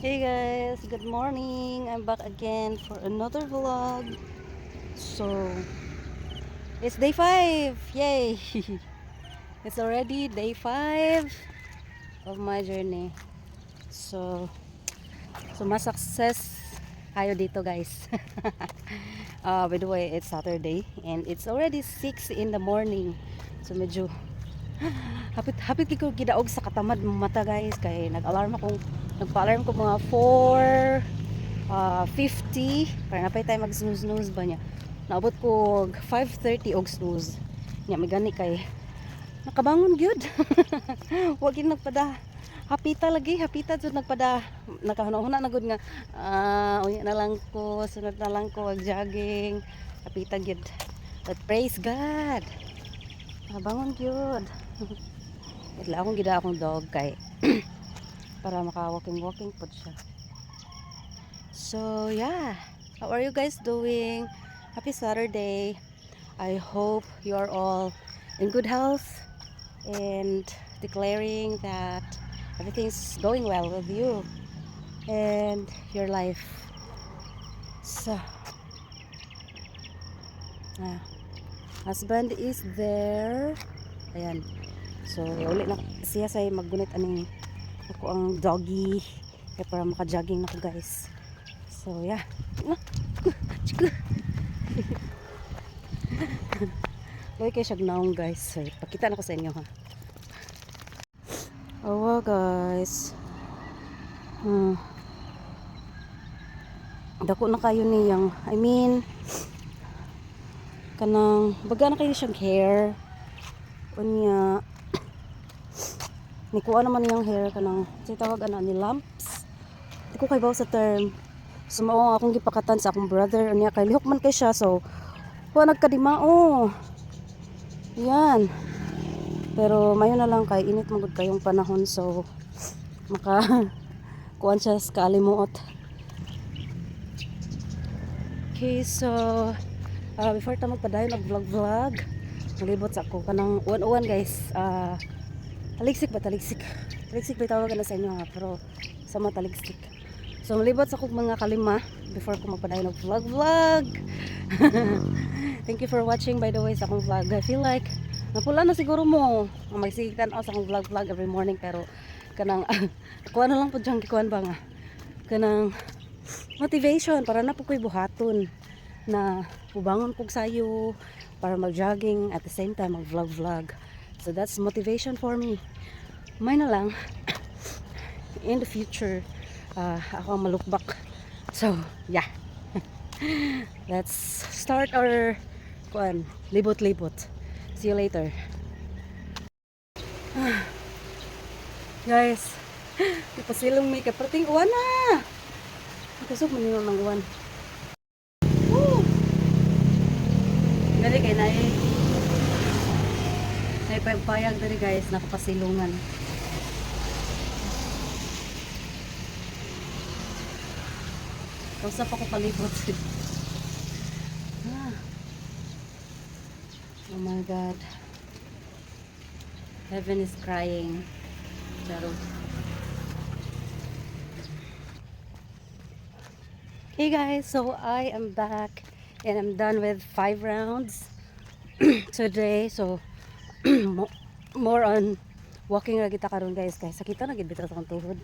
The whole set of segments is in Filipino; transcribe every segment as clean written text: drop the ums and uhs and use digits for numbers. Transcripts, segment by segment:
Hey guys, good morning. I'm back again for another vlog. So, it's day 5. Yay! It's already day 5 of my journey. So, mas success tayo dito, guys. By the way, it's Saturday and it's already 6 in the morning. So, medyo hapit ko gidaog sa katamad ng mata, guys, kay nagpa-alarm ko mga 50 para napay tayo mag snooze ba niya. Naabot ko 5:30 og snooze nya may gani kay nakabangon gyud. Wa gid nagpada hapita jud nagpada nakahuna na gud nga unya na lang ko sunod na lang ko ag jogging hapita gyud, but praise God nakabangon gyud. Idla akong gida akong dog kay para maka walking pod siya. So yeah, how are you guys doing? Happy Saturday. I hope you are all in good health and declaring that everything's going well with you and your life. So husband is there. Ayan. So uli na siya say maggunit aning ako ang doggy kaya para maka-jogging na ko, guys. So yeah. Lagi kayo siyag naong, guys. So, pakita na ko sa inyo, ha. Awa, guys. Dako na kayo niyang, kanang, baga na kayo siyang hair. Unya, nikuha naman niyang hair, kanang, tawag ni lumps. Di ko kay baw sa term. So, mao akong gipakatan sa akong brother. Unya, kay lihok man kay siya. So, kuha nagkadimao. Yan. Pero mayo na lang kay init magud kayong panahon, so maka kuan siya sa kalimuot. Okay, so before ta magpadayon og vlog nalibot sa ako kanang uwan guys. Taligsik ba tawag na sa inyo, ha, pero sama taligsik. So malibot sa akong mga kalima before ko magpadayon og vlog. Thank you for watching, by the way, sa akong vlog. I feel like napula na siguro mo magsigitan ako sa akong vlog every morning, pero kanang kuha na lang po dyan kikuhan ba nga kanang motivation para na po ko'y buhaton na ubangon kog sayo para mag jogging at the same time mag vlog. So that's motivation for me. May na lang in the future ako ang malukbak. So yeah. Let's start our libot. See you later. Guys, ipasilong may kaprating uwan na. Kusog man yun ng uwan. Woo! Gali kay naipayag dari, guys, nakapasilungan. Kausap ako palibot. Oh my God. Heaven is crying. Charo. Hey guys, so I am back and I'm done with 5 rounds today. So more on walking ra kita karon, guys. Kay sakita na gid bitaw sa akong tuhod.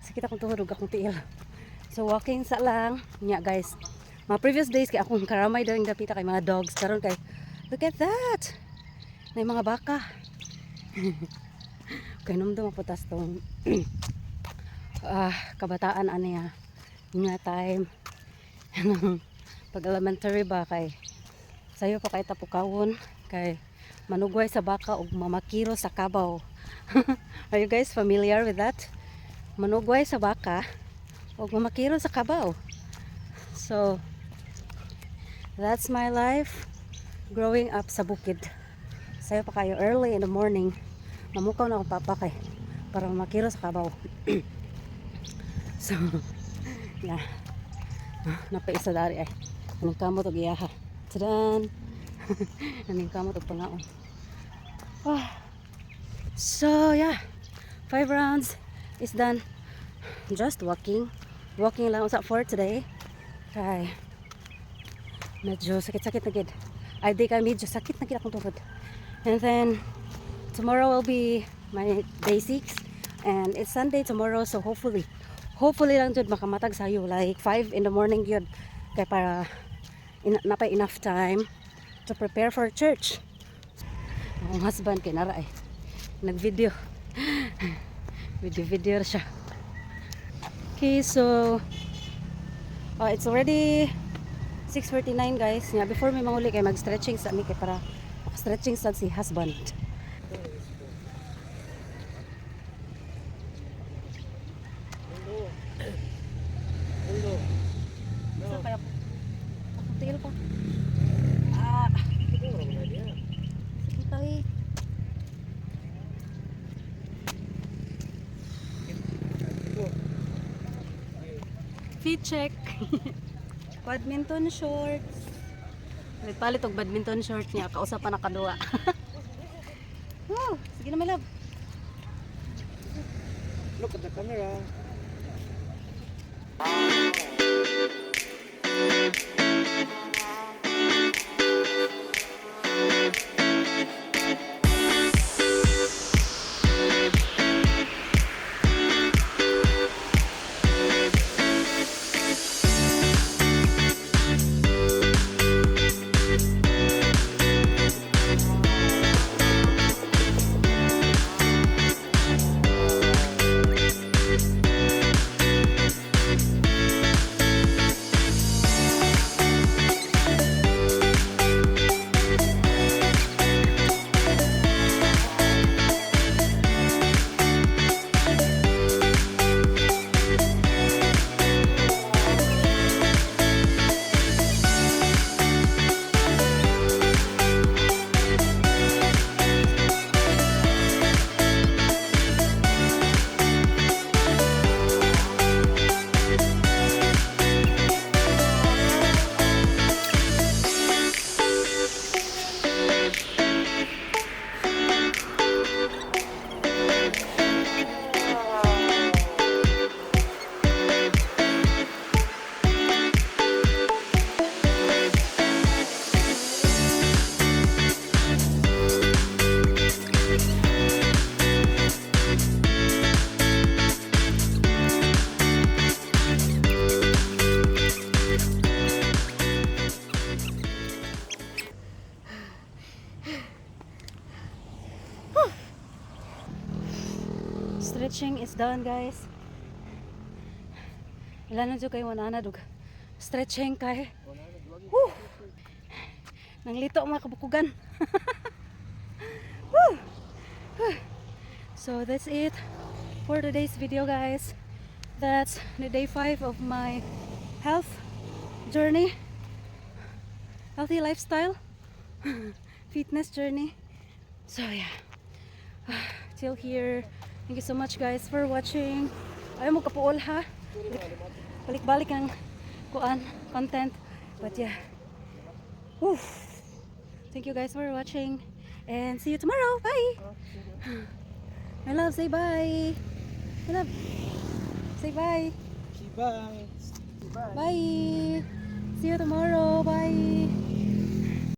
Sakita akong tuhod ug akong tiil. So walking sa lang nya, guys. Mga previous days kay akong karamay daw yung dapita kay mga dogs. Karon kay look at that. May mga baka. Kay numdum ako tas tong kabataan aniya nga time pag elementary ba kay sayo pa kay tapukawon kay manugway sa baka ug mamakiro sa kabaw. Are you guys familiar with that? Manugway sa baka ug mamakiro sa kabaw. So that's my life growing up sa bukid. Sayo pa kayo early in the morning mamukaw na akong papa kay para makiro sa kabaw. So yeah, napaisa dari ay anong kamot og iyaha. Tadan. Anong kamot og pangaon. So yeah, 5 rounds is done. just walking. Walking lang sa for today. Kay medyo sakit-sakit na gid. Ay di kay medyo sakit na gid akong tuhod. And then tomorrow will be my day 6 and it's Sunday tomorrow, so hopefully lang jud makamatag sayo like 5 in the morning gyud kay para napay enough time to prepare for church. Ang husband kay nara nag-video. Video siya. Okay, so it's already 6:49 guys. Nga before may manguli kay mag-stretching sa mi kay para stretching sa si husband. Sa kaya tigil ko. Sige tayo. Feet check. Badminton shorts. Nagpalit og badminton shorts niya. Kausap pa nakaduwa. Sige na my love. Look at the camera. Stretching is done guys. Ilan na dyan kayo wanana dug. Stretching kay. Woo! Nanglito mga kabukugan. Woo! So that's it for today's video guys. That's the day 5 of my health journey. Healthy lifestyle. Fitness journey. So yeah. Till here. Thank you so much guys for watching. Ayaw mo kapuol ha. Balik-balik ang content. But yeah. Woo. Thank you guys for watching. And see you tomorrow. Bye. My love, say bye. My love. Say bye. Bye. Bye. See you tomorrow. Bye.